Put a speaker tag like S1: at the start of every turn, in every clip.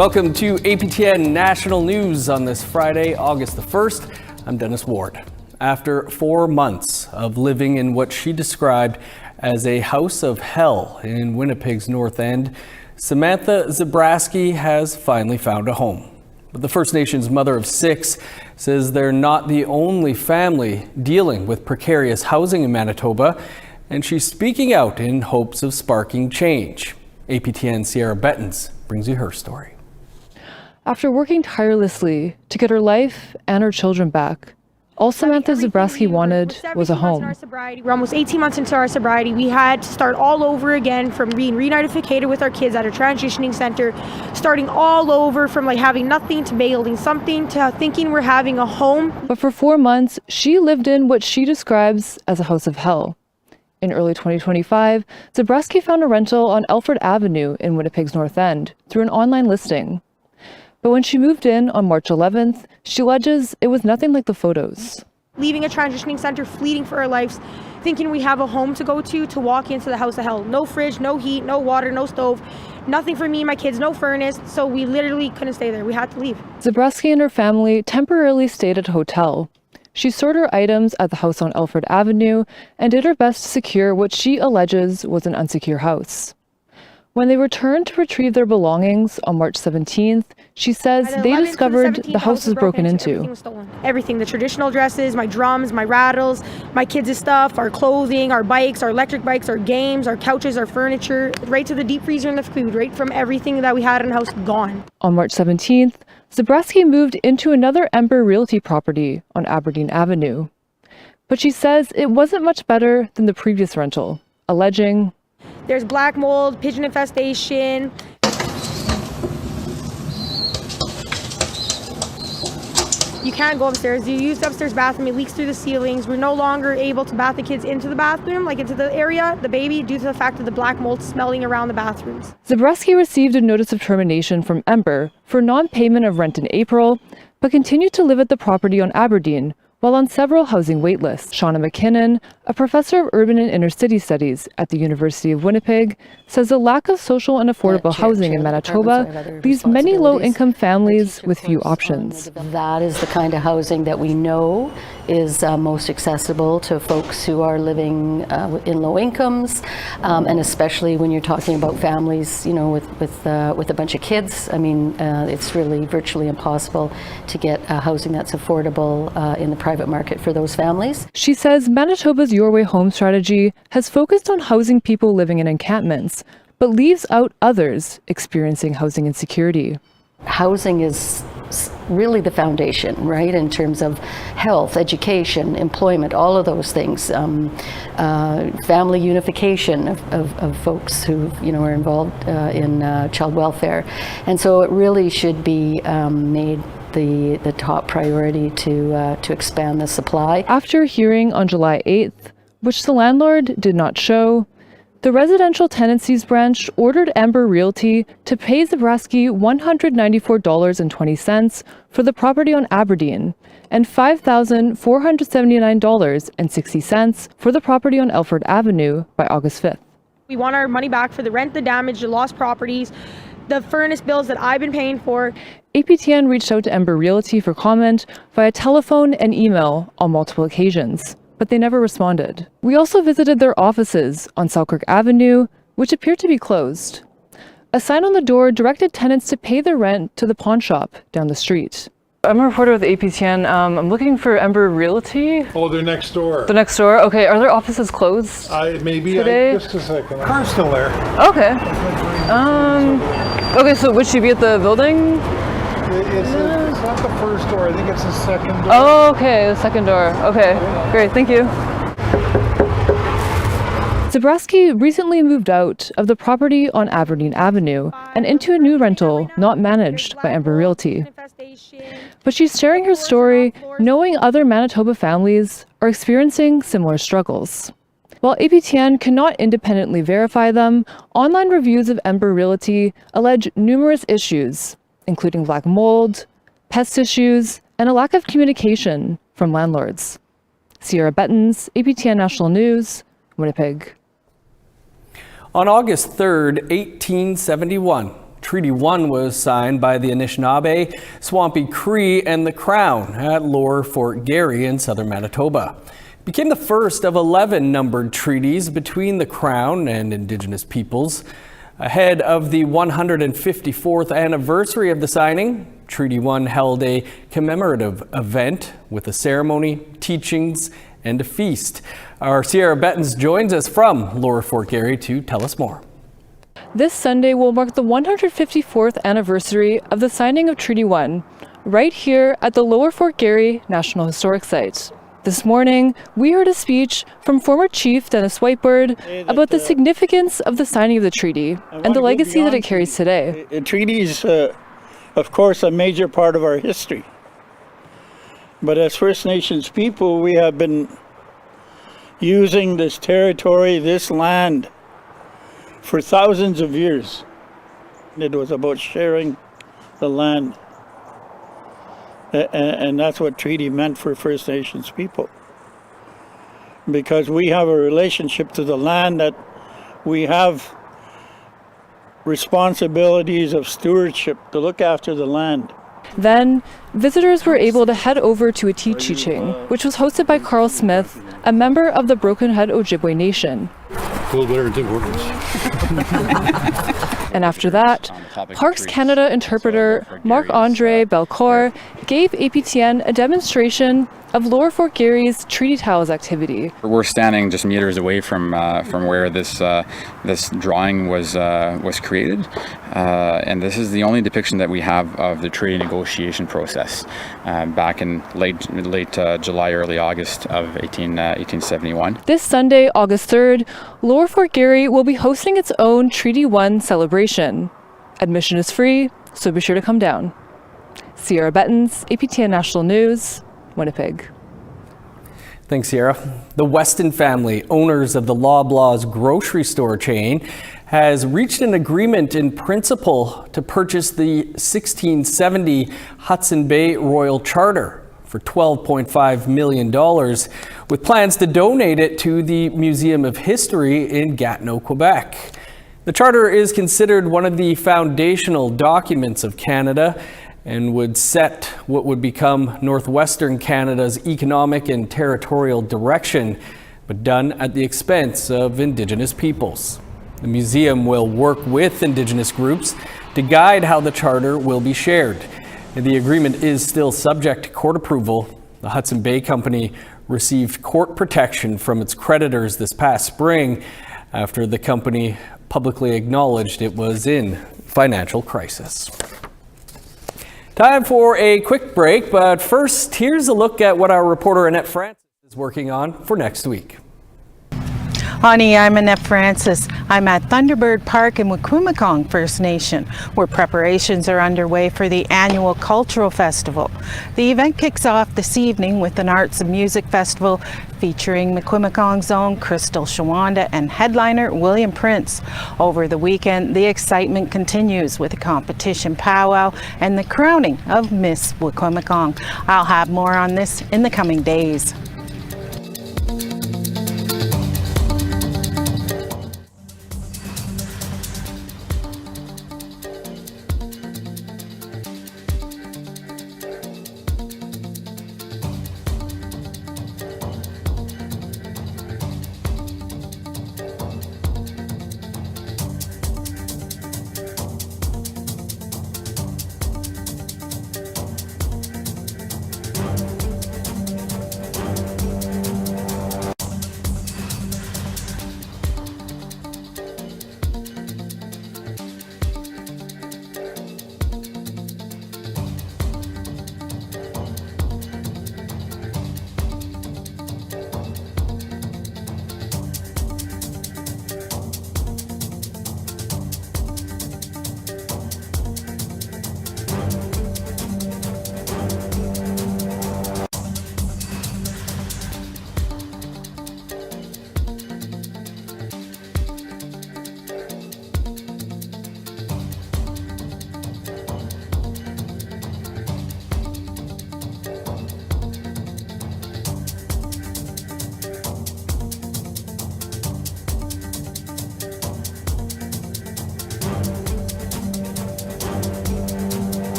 S1: Welcome to APTN National News on this Friday, August the 1st. I'm Dennis Ward. After 4 months of living in what she described as a house of hell in Winnipeg's North End, Samantha Zabrowski has finally found a home. But the First Nations mother of 6 says they're not the only family dealing with precarious housing in Manitoba, and she's speaking out in hopes of sparking change. APTN Sierra Bettens brings you her story.
S2: After working tirelessly to get her life and her children back, all Samantha Zabrowski wanted was a home.
S3: We're almost 18 months into our sobriety. We had to start all over again from being reunificated with our kids at a transitioning center, starting all over from having nothing to building something to thinking we're having a home.
S2: But for 4 months, she lived in what she describes as a house of hell. In early 2025, Zabrowski found a rental on Alfred Avenue in Winnipeg's North End through an online listing. But when she moved in on March 11th, she alleges it was nothing like the photos.
S3: Leaving a transitioning center, fleeing for our lives, thinking we have a home to go to walk into the house of hell. No fridge, no heat, no water, no stove, nothing for me and my kids, no furnace. So we literally couldn't stay there. We had to leave.
S2: Zabrowski and her family temporarily stayed at a hotel. She stored her items at the house on Alfred Avenue and did her best to secure what she alleges was an unsecure house. When they returned to retrieve their belongings on March 17th, she says they discovered the house was broken into.
S3: Everything was stolen. Everything, the traditional dresses, my drums, my rattles, my kids' stuff, our clothing, our bikes, our electric bikes, our games, our couches, our furniture, right to the deep freezer and the food, right from everything that we had in the house, gone.
S2: On March 17th, Zabrowski moved into another Ember Realty property on Aberdeen Avenue. But she says it wasn't much better than the previous rental, alleging,
S3: "There's black mold, pigeon infestation. You can't go upstairs. You use the upstairs bathroom, it leaks through the ceilings. We're no longer able to bath the kids into the bathroom, into the area, the baby, due to the fact of the black mold smelling around the bathrooms."
S2: Zabrowski received a notice of termination from Ember for non-payment of rent in April, but continued to live at the property on Aberdeen while on several housing waitlists. Shauna McKinnon, a professor of urban and inner city studies at the University of Winnipeg, says the lack of social and affordable housing in Manitoba leaves many low-income families with few options.
S4: That is the kind of housing that we know is most accessible to folks who are living in low incomes, and especially when you're talking about families, with a bunch of kids. I mean, it's really virtually impossible to get housing that's affordable in the private market for those families.
S2: She says Manitoba's Your Way Home strategy has focused on housing people living in encampments, but leaves out others experiencing housing insecurity.
S4: Housing is really the foundation, right, in terms of health, education, employment, all of those things, family unification of folks who are involved in child welfare, and so it really should be made the top priority to expand the supply.
S2: After a hearing on July 8th, which the landlord did not show, the Residential Tenancies Branch ordered Ember Realty to pay Zabrowski $194.20 for the property on Aberdeen and $5,479.60 for the property on Alfred Avenue by August 5th.
S3: We want our money back for the rent, the damage, the lost properties, the furnace bills that I've been paying for.
S2: APTN reached out to Ember Realty for comment via telephone and email on multiple occasions, but they never responded. We also visited their offices on Selkirk Avenue, which appeared to be closed. A sign on the door directed tenants to pay their rent to the pawn shop down the street. I'm a reporter with APTN. I'm looking for Ember Realty.
S5: Oh, they're next door.
S2: The next door? Okay, are their offices closed
S5: maybe
S2: today?
S5: Just a second. The car's still there.
S2: Okay. Okay, so would she be at the building?
S5: It's not the first door. I think it's the second door.
S2: Oh, okay, the second door. Okay, great, thank you. Zabrowski recently moved out of the property on Aberdeen Avenue and into a new rental not managed by Ember Realty. But she's sharing her story knowing other Manitoba families are experiencing similar struggles. While APTN cannot independently verify them, online reviews of Ember Realty allege numerous issues, including black mold, pest issues, and a lack of communication from landlords. Sierra Bettens, APTN National News, Winnipeg.
S1: On August 3rd, 1871, Treaty 1 was signed by the Anishinaabe, Swampy Cree, and the Crown at Lower Fort Garry in southern Manitoba. It became the first of 11 numbered treaties between the Crown and Indigenous peoples. Ahead of the 154th anniversary of the signing, Treaty 1 held a commemorative event with a ceremony, teachings, and a feast. Our Sierra Bettens joins us from Lower Fort Garry to tell us more.
S2: This Sunday will mark the 154th anniversary of the signing of Treaty 1, right here at the Lower Fort Garry National Historic Site. This morning, we heard a speech from former Chief Dennis Whitebird about the significance of the signing of the treaty and the legacy that it carries today.
S6: The treaty is, of course, a major part of our history. But as First Nations people, we have been using this territory, this land, for thousands of years. It was about sharing the land. And that's what treaty meant for First Nations people. Because we have a relationship to the land, that we have responsibilities of stewardship to look after the land.
S2: Then, visitors were able to head over to a teaching, which was hosted by Carl Smith, a member of the Broken Head Ojibwe Nation. And after that, Parks Canada interpreter Marc-Andre Belcourt gave APTN a demonstration of Lower Fort Garry's Treaty Tiles activity.
S7: We're standing just meters away from where this drawing was created, and this is the only depiction that we have of the treaty negotiation process back in late July, early August of 1871.
S2: This Sunday, August 3rd, Lower Fort Garry will be hosting its own Treaty 1 celebration. Admission is free, so be sure to come down. Sierra Bettens, APTN National News, Winnipeg.
S1: Thanks, Sierra. The Weston family, owners of the Loblaws grocery store chain, has reached an agreement in principle to purchase the 1670 Hudson Bay Royal Charter for $12.5 million, with plans to donate it to the Museum of History in Gatineau, Quebec. The charter is considered one of the foundational documents of Canada and would set what would become northwestern Canada's economic and territorial direction, but done at the expense of Indigenous peoples. The museum will work with Indigenous groups to guide how the charter will be shared. The agreement is still subject to court approval. The Hudson Bay Company received court protection from its creditors this past spring after the company publicly acknowledged it was in financial crisis. Time for a quick break, but first, here's a look at what our reporter Annette Francis is working on for next week.
S8: Honey, I'm Annette Francis. I'm at Thunderbird Park in Wikwemikong First Nation, where preparations are underway for the annual Cultural Festival. The event kicks off this evening with an arts and music festival featuring Wikwemikong's own Crystal Shawanda and headliner William Prince. Over the weekend, the excitement continues with a competition powwow and the crowning of Miss Wikwemikong. I'll have more on this in the coming days.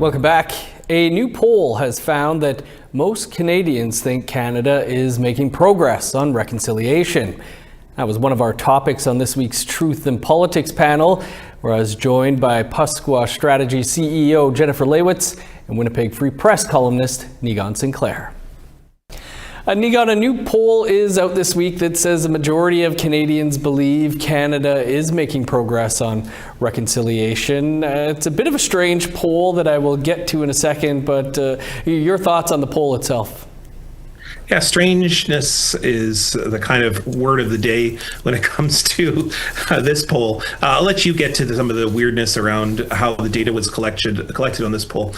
S1: Welcome back. A new poll has found that most Canadians think Canada is making progress on reconciliation. That was one of our topics on this week's Truth in Politics panel, where I was joined by Pasqua Strategy CEO Jennifer Lewitz and Winnipeg Free Press columnist Niigaan Sinclair. Niigaan, a new poll is out this week that says a majority of Canadians believe Canada is making progress on reconciliation. It's a bit of a strange poll that I will get to in a second, but your thoughts on the poll itself?
S9: Yeah, strangeness is the kind of word of the day when it comes to this poll. I'll let you get to some of the weirdness around how the data was collected on this poll.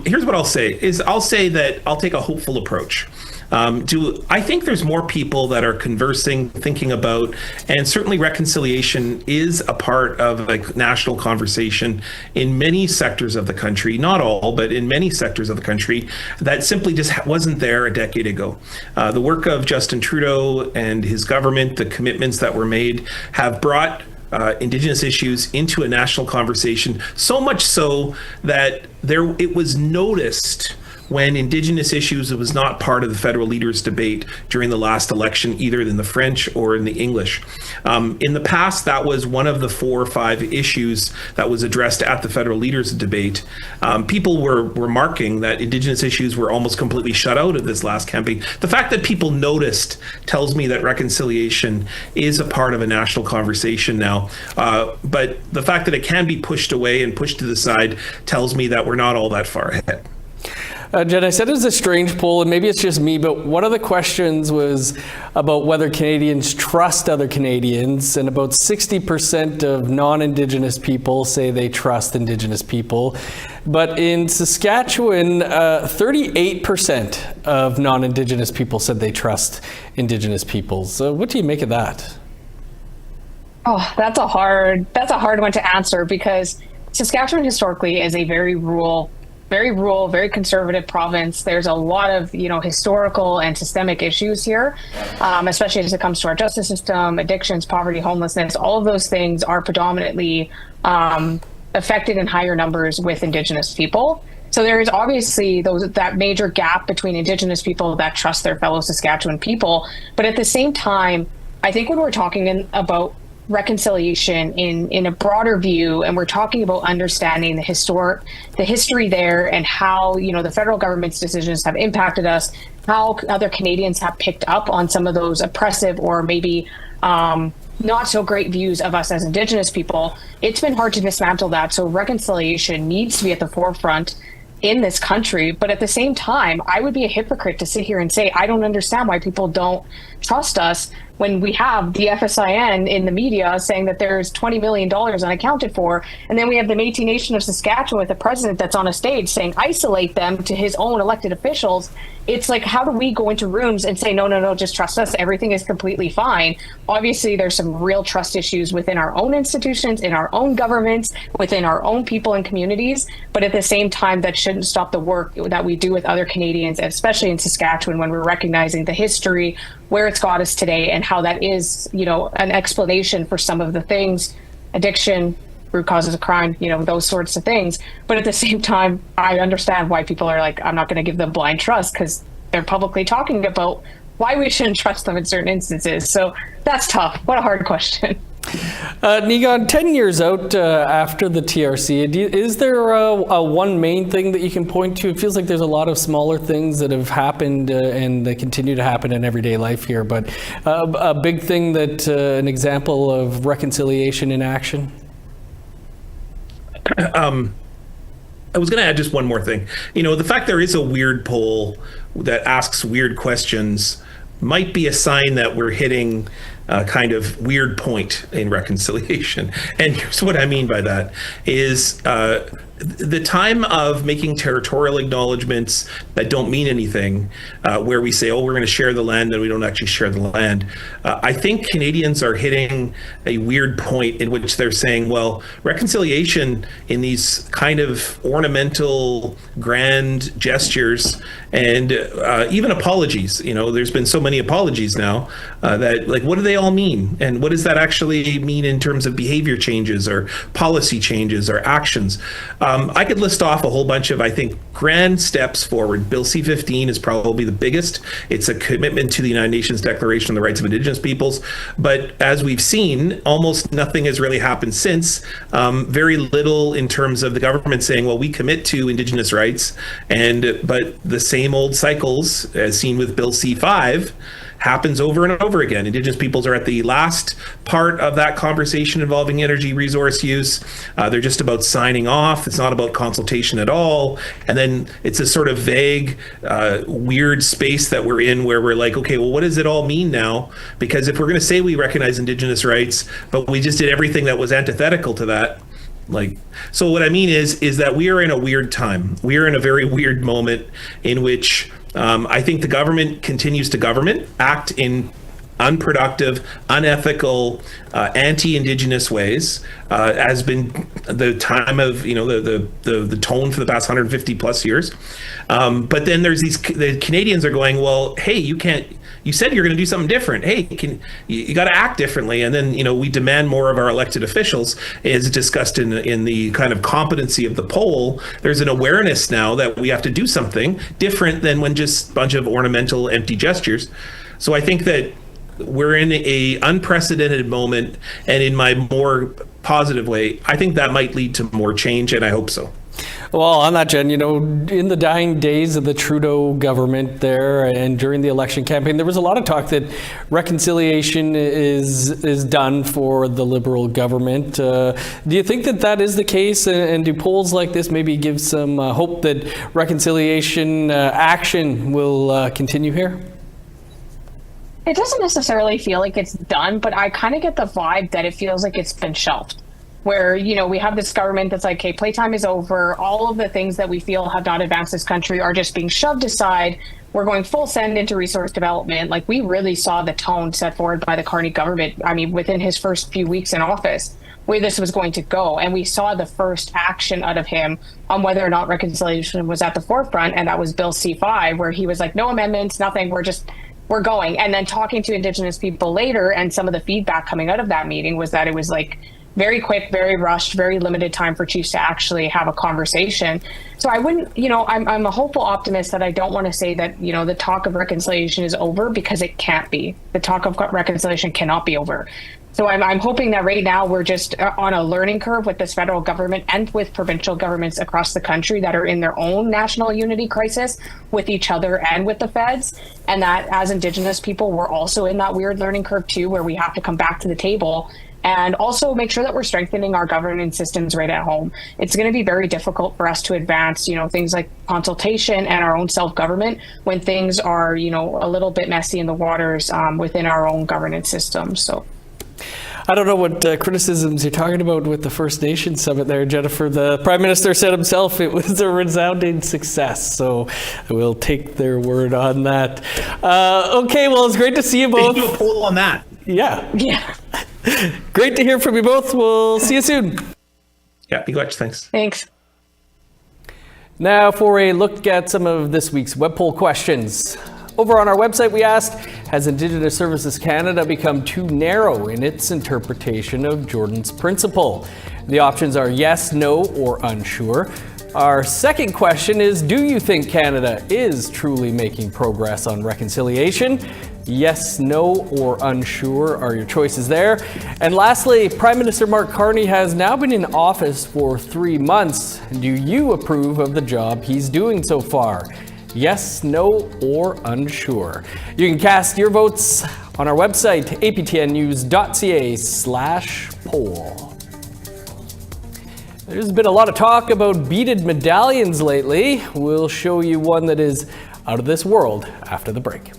S9: Here's what I'll say that I'll take a hopeful approach. I think there's more people that are conversing, thinking about, and certainly reconciliation is a part of a national conversation in many sectors of the country, not all, but in many sectors of the country, that simply just wasn't there a decade ago. The work of Justin Trudeau and his government, the commitments that were made, have brought Indigenous issues into a national conversation, so much so that it was noticed when Indigenous issues was not part of the federal leaders' debate during the last election, either in the French or in the English. In the past, that was one of the 4 or 5 issues that was addressed at the federal leaders' debate. People were remarking that Indigenous issues were almost completely shut out of this last campaign. The fact that people noticed tells me that reconciliation is a part of a national conversation now. But the fact that it can be pushed away and pushed to the side tells me that we're not all that far ahead.
S1: Jen, I said it was a strange poll, and maybe it's just me, but one of the questions was about whether Canadians trust other Canadians, and about 60% of non-Indigenous people say they trust Indigenous people. But in Saskatchewan, 38% of non-Indigenous people said they trust Indigenous people. So what do you make of that?
S10: Oh, that's a hard one to answer, because Saskatchewan historically is a very rural, very conservative province. There's a lot of, historical and systemic issues here, especially as it comes to our justice system, addictions, poverty, homelessness. All of those things are predominantly affected in higher numbers with Indigenous people. So there is obviously that major gap between Indigenous people that trust their fellow Saskatchewan people. But at the same time, I think when we're talking about reconciliation in a broader view, and we're talking about understanding the history there, and how the federal government's decisions have impacted us, how other Canadians have picked up on some of those oppressive or maybe not so great views of us as Indigenous people, it's been hard to dismantle that. So reconciliation needs to be at the forefront in this country. But at the same time, I would be a hypocrite to sit here and say I don't understand why people don't trust us, when we have the FSIN in the media saying that there's $20 million unaccounted for. And then we have the Métis Nation of Saskatchewan with a president that's on a stage saying isolate them to his own elected officials. It's like, how do we go into rooms and say, no, just trust us, everything is completely fine? Obviously, there's some real trust issues within our own institutions, in our own governments, within our own people and communities. But at the same time, that shouldn't stop the work that we do with other Canadians, especially in Saskatchewan, when we're recognizing the history, where it's got us today, and how that is, an explanation for some of the things, addiction, root causes of crime, those sorts of things. But at the same time, I understand why people are like, I'm not going to give them blind trust, because they're publicly talking about why we shouldn't trust them in certain instances. So that's tough. What a hard question.
S1: Niigaan, 10 years out after the TRC, is there a one main thing that you can point to? It feels like there's a lot of smaller things that have happened and that continue to happen in everyday life here, but a big thing that an example of reconciliation in action?
S9: I was going to add just one more thing. The fact there is a weird poll that asks weird questions might be a sign that we're hitting a kind of weird point in reconciliation. And here's what I mean by that is the time of making territorial acknowledgements that don't mean anything, where we say, we're going to share the land, and we don't actually share the land. I think Canadians are hitting a weird point in which they're saying, well, reconciliation in these kind of ornamental, grand gestures, and even apologies. There's been so many apologies now that, like, what do they all mean? And what does that actually mean in terms of behavior changes or policy changes or actions? I could list off a whole bunch of, I think, grand steps forward. Bill C-15 is probably the biggest. It's a commitment to the United Nations Declaration on the Rights of Indigenous Peoples. But as we've seen, almost nothing has really happened since. Very little in terms of the government saying, well, we commit to Indigenous rights, but the same old cycles, as seen with Bill C-5, happens over and over again. Indigenous peoples are at the last part of that conversation involving energy resource use. They're just about signing off. It's not about consultation at all. And then it's a sort of vague, weird space that we're in where we're like, okay, well, what does it all mean now? Because if we're going to say we recognize Indigenous rights, but we just did everything that was antithetical to that, so what I mean is that we are in a weird time. We are in a very weird moment in which I think the government continues to act in unproductive, unethical, anti-Indigenous ways, has been the time of, the tone for the past 150 plus years. But then there's the Canadians are going, well, hey, you said you're going to do something different. Hey, you got to act differently. And then, we demand more of our elected officials, as discussed in the kind of competency of the poll. There's an awareness now that we have to do something different than when just a bunch of ornamental, empty gestures. So I think that we're in a unprecedented moment, and in my more positive way, I think that might lead to more change, and I hope so.
S1: Well, on that, Jen, in the dying days of the Trudeau government there and during the election campaign, there was a lot of talk that reconciliation is done for the Liberal government. Do you think that is the case? And do polls like this maybe give some hope that reconciliation action will continue here?
S10: It doesn't necessarily feel like it's done, but I kind of get the vibe that it feels like it's been shelved. Where, we have this government that's like, okay, playtime is over. All of the things that we feel have not advanced this country are just being shoved aside. We're going full send into resource development. Like, we really saw the tone set forward by the Carney government. I mean, within his first few weeks in office, where this was going to go. And we saw the first action out of him on whether or not reconciliation was at the forefront. And that was Bill C-5, where he was like, no amendments, nothing. We're going. And then talking to Indigenous people later, and some of the feedback coming out of that meeting was that it was like very quick, very rushed, very limited time for chiefs to actually have a conversation. So I wouldn't, I'm a hopeful optimist that I don't want to say that, the talk of reconciliation is over, because it can't be. The talk of reconciliation cannot be over. So I'm hoping that right now we're just on a learning curve with this federal government and with provincial governments across the country that are in their own national unity crisis with each other and with the feds. And that as Indigenous people, we're also in that weird learning curve too, where we have to come back to the table and also make sure that we're strengthening our governance systems right at home. It's going to be very difficult for us to advance, things like consultation and our own self-government when things are, a little bit messy in the waters within our own governance system. So
S1: I don't know what criticisms you're talking about with the First Nations Summit there, Jennifer. The Prime Minister said himself it was a resounding success, so we'll take their word on that. Okay, well, it's great to see you both.
S9: They do a poll on that.
S1: Yeah.
S10: yeah.
S1: Great to hear from you both. We'll see you soon.
S9: Yeah, be glad. Thanks.
S10: Thanks.
S1: Now for a look at some of this week's web poll questions. Over on our website, we asked, has Indigenous Services Canada become too narrow in its interpretation of Jordan's Principle? The options are yes, no, or unsure. Our second question is, do you think Canada is truly making progress on reconciliation? Yes, no, or unsure are your choices there. And lastly, Prime Minister Mark Carney has now been in office for 3 months. Do you approve of the job he's doing so far? Yes, no, or unsure. You can cast your votes on our website, aptnnews.ca/poll. There's been a lot of talk about beaded medallions lately. We'll show you one that is out of this world after the break.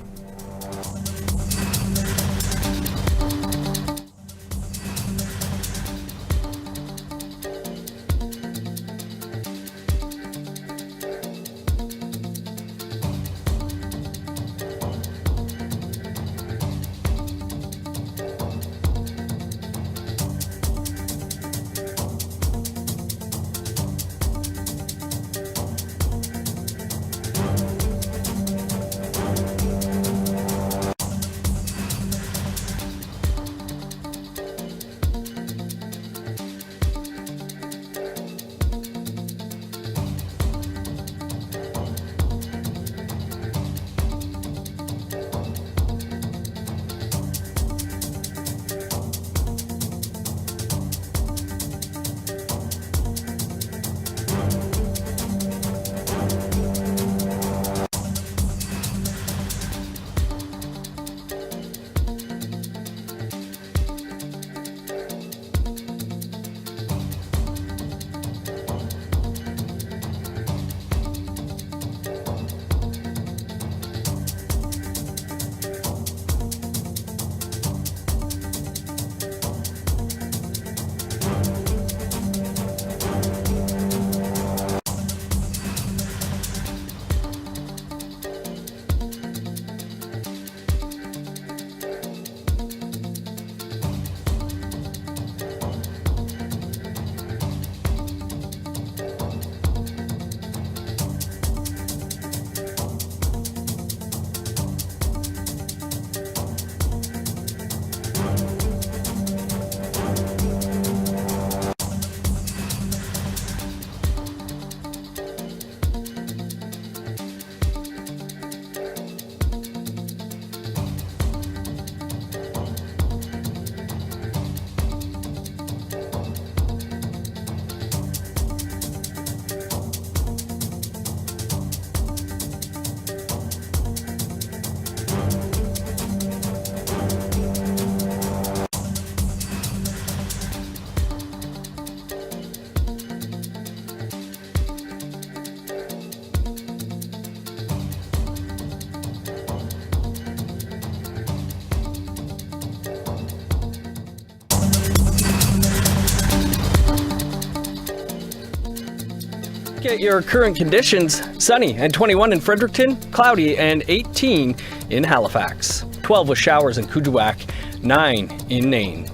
S1: Look at your current conditions. Sunny and 21 in Fredericton, cloudy and 18 in Halifax. 12 with showers in Kuujjuaq, 9 in Nain.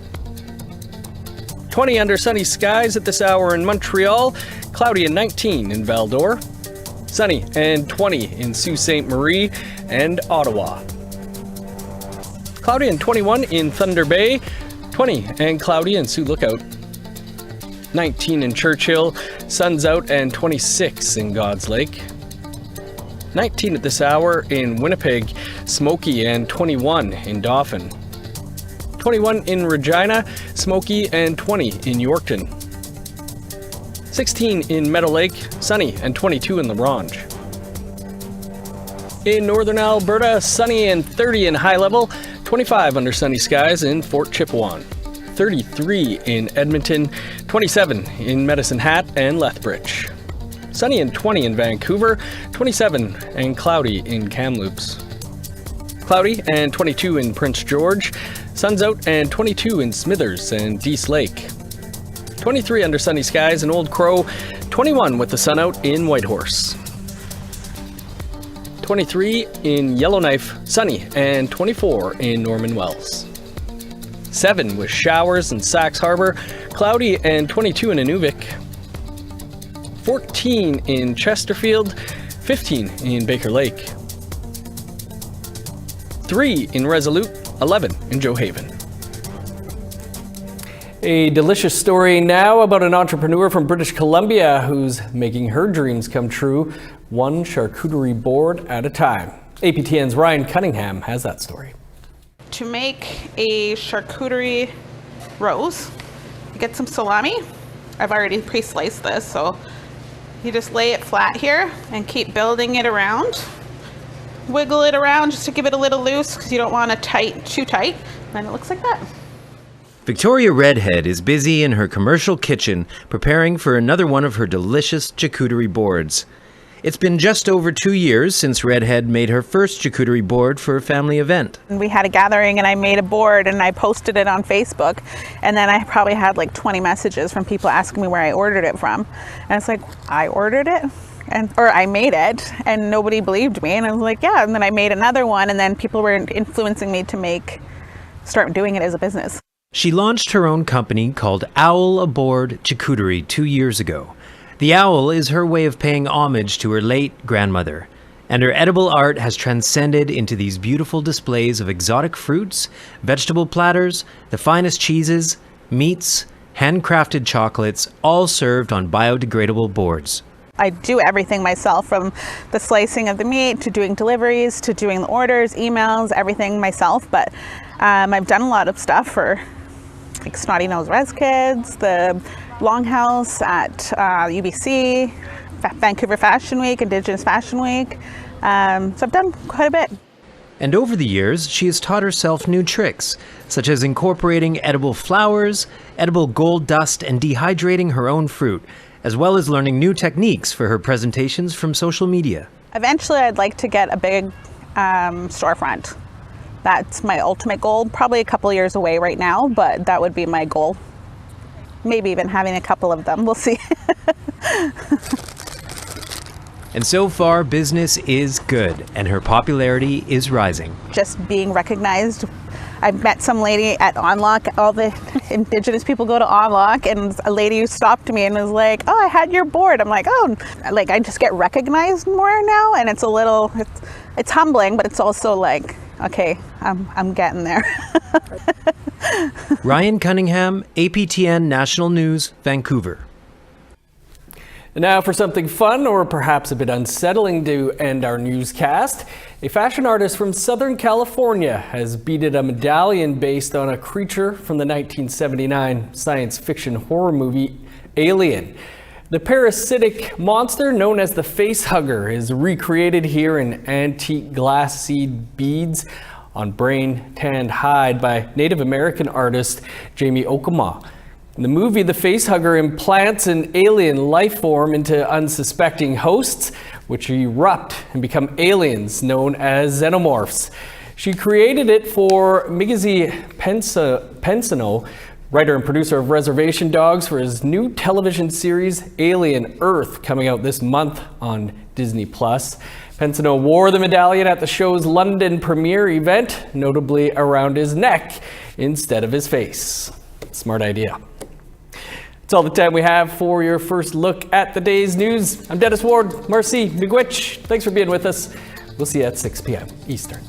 S1: 20 under sunny skies at this hour in Montreal, cloudy and 19 in Val-d'Or. Sunny and 20 in Sault Ste. Marie and Ottawa. Cloudy and 21 in Thunder Bay, 20 and cloudy in Sioux Lookout. 19 in Churchill, sun's out and 26 in God's Lake. 19 at this hour in Winnipeg, smoky and 21 in Dauphin. 21 in Regina, smoky and 20 in Yorkton. 16 in Meadow Lake, sunny and 22 in La Ronge. In northern Alberta, sunny and 30 in High Level, 25 under sunny skies in Fort Chipewyan. 33 in Edmonton, 27 in Medicine Hat and Lethbridge. Sunny and 20 in Vancouver, 27 and cloudy in Kamloops. Cloudy and 22 in Prince George, sun's out and 22 in Smithers and Dease Lake. 23 under sunny skies in Old Crow, 21 with the sun out in Whitehorse. 23 in Yellowknife, sunny and 24 in Norman Wells. 7 with showers in Sax Harbor, cloudy and 22 in Inuvik. 14 in Chesterfield, 15 in Baker Lake. 3 in Resolute, 11 in Joe Haven. A delicious story now about an entrepreneur from British Columbia who's making her dreams come true, one charcuterie board at a time. APTN's Ryan Cunningham has that story.
S11: To make a charcuterie rose, you get some salami. I've already pre-sliced this, so you just lay it flat here and keep building it around. Wiggle it around just to give it a little loose because you don't want it too tight. And it looks like that.
S12: Victoria Redhead is busy in her commercial kitchen preparing for another one of her delicious charcuterie boards. It's been just over 2 years since Redhead made her first charcuterie board for a family event.
S11: We had a gathering and I made a board and I posted it on Facebook, and then I probably had like 20 messages from people asking me where I ordered it from. And it's like, I ordered it? Or I made it, and nobody believed me. And I was like, yeah. And then I made another one, and then people were influencing me to start doing it as a business.
S12: She launched her own company called Owl Aboard Charcuterie 2 years ago. The owl is her way of paying homage to her late grandmother, and her edible art has transcended into these beautiful displays of exotic fruits, vegetable platters, the finest cheeses, meats, handcrafted chocolates, all served on biodegradable boards.
S11: I do everything myself, from the slicing of the meat to doing deliveries to doing the orders, emails, everything myself. But I've done a lot of stuff for like Snotty Nose Res Kids, the Longhouse at UBC, Vancouver Fashion Week, Indigenous Fashion Week. So I've done quite a bit.
S12: And over the years, she has taught herself new tricks, such as incorporating edible flowers, edible gold dust, and dehydrating her own fruit, as well as learning new techniques for her presentations from social media.
S11: Eventually, I'd like to get a big storefront. That's my ultimate goal. Probably a couple years away right now, but that would be my goal. Maybe even having a couple of them. We'll see.
S12: And so far, business is good, and her popularity is rising.
S11: Just being recognized. I met some lady at Unlock. All the Indigenous people go to Unlock, and a lady who stopped me and was like, "Oh, I had your board." I'm like, "Oh," like I just get recognized more now, and it's a little, it's humbling, but it's also like, okay, I'm getting there.
S12: Ryan Cunningham, APTN National News, Vancouver.
S1: And now for something fun or perhaps a bit unsettling to end our newscast. A fashion artist from Southern California has beaded a medallion based on a creature from the 1979 science fiction horror movie Alien. The parasitic monster known as the face hugger is recreated here in antique glass seed beads on brain tanned hide by Native American artist Jamie Okama. In the movie, the facehugger implants an alien life form into unsuspecting hosts, which erupt and become aliens known as xenomorphs. She created it for Migizi Pensano Writer and producer of Reservation Dogs for his new television series Alien Earth, coming out this month on Disney+. Pensano wore the medallion at the show's London premiere event, notably around his neck instead of his face. Smart idea. That's all the time we have for your first look at the day's news. I'm Dennis Ward. Marcy Miigwech, thanks for being with us. We'll see you at 6 p.m. Eastern.